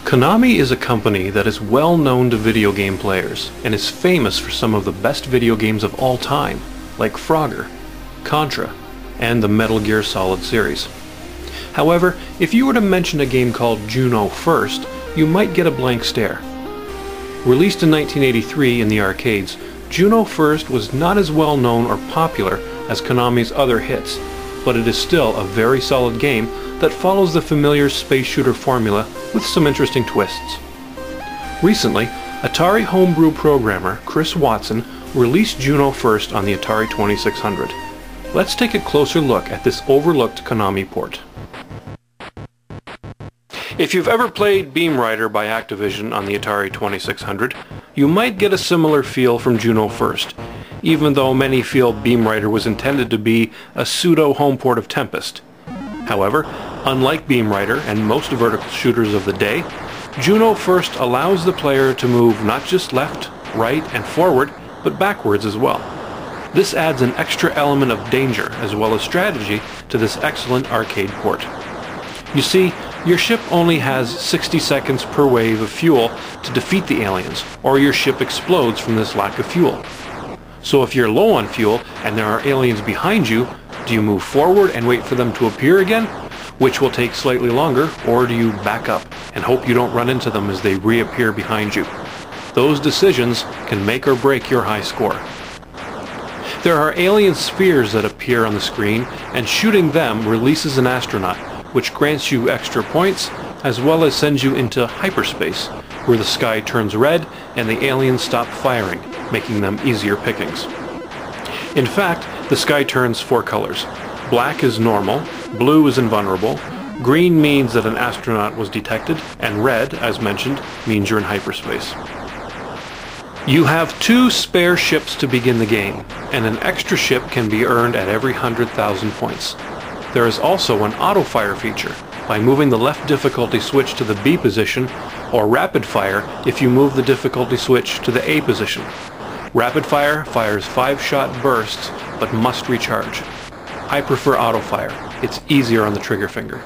Konami is a company that is well known to video game players and is famous for some of the best video games of all time, like Frogger, Contra, and the Metal Gear Solid series. However, if you were to mention a game called Juno First, you might get a blank stare. Released in 1983 in the arcades, Juno First was not as well known or popular as Konami's other hits, but it is still a very solid game that follows the familiar space shooter formula with some interesting twists. Recently, Atari homebrew programmer Chris Walton released Juno First on the Atari 2600. Let's take a closer look at this overlooked Konami port. If you've ever played Beam Rider by Activision on the Atari 2600, you might get a similar feel from Juno First, even though many feel Beam Rider was intended to be a pseudo-home port of Tempest. However, unlike Beam Rider and most vertical shooters of the day, Juno First allows the player to move not just left, right, and forward, but backwards as well. This adds an extra element of danger as well as strategy to this excellent arcade port. You see, your ship only has 60 seconds per wave of fuel to defeat the aliens, or your ship explodes from this lack of fuel. So if you're low on fuel and there are aliens behind you, do you move forward and wait for them to appear again, which will take slightly longer, or do you back up and hope you don't run into them as they reappear behind you? Those decisions can make or break your high score. There are alien spheres that appear on the screen, and shooting them releases an astronaut, which grants you extra points, as well as sends you into hyperspace, where the sky turns red and the aliens stop firing, making them easier pickings. In fact, the sky turns 4 colors. Black is normal, blue is invulnerable, green means that an astronaut was detected, and red, as mentioned, means you're in hyperspace. You have 2 spare ships to begin the game, and an extra ship can be earned at every 100,000 points. There is also an auto-fire feature by moving the left difficulty switch to the B position, or rapid fire if you move the difficulty switch to the A position. Rapid fire fires 5-shot bursts but must recharge. I prefer auto-fire. It's easier on the trigger finger.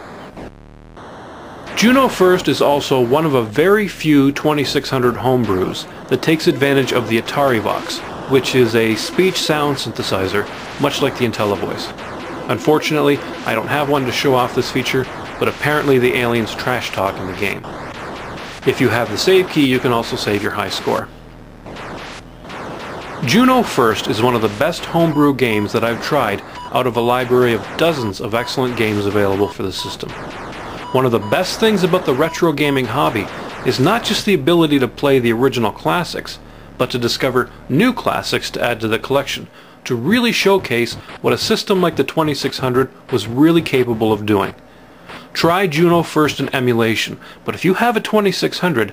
Juno First is also one of a very few 2600 homebrews that takes advantage of the Atarivox, which is a speech sound synthesizer much like the IntelliVoice. Unfortunately, I don't have one to show off this feature, but apparently the aliens trash talk in the game. If you have the save key, you can also save your high score. Juno First is one of the best homebrew games that I've tried out of a library of dozens of excellent games available for the system. One of the best things about the retro gaming hobby is not just the ability to play the original classics, but to discover new classics to add to the collection, to really showcase what a system like the 2600 was really capable of doing. Try Juno First in emulation, but if you have a 2600,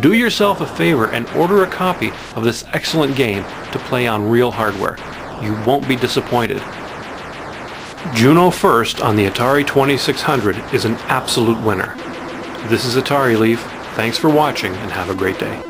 do yourself a favor and order a copy of this excellent game to play on real hardware. You won't be disappointed. Juno First on the Atari 2600 is an absolute winner. This is Atari Leaf. Thanks for watching and have a great day.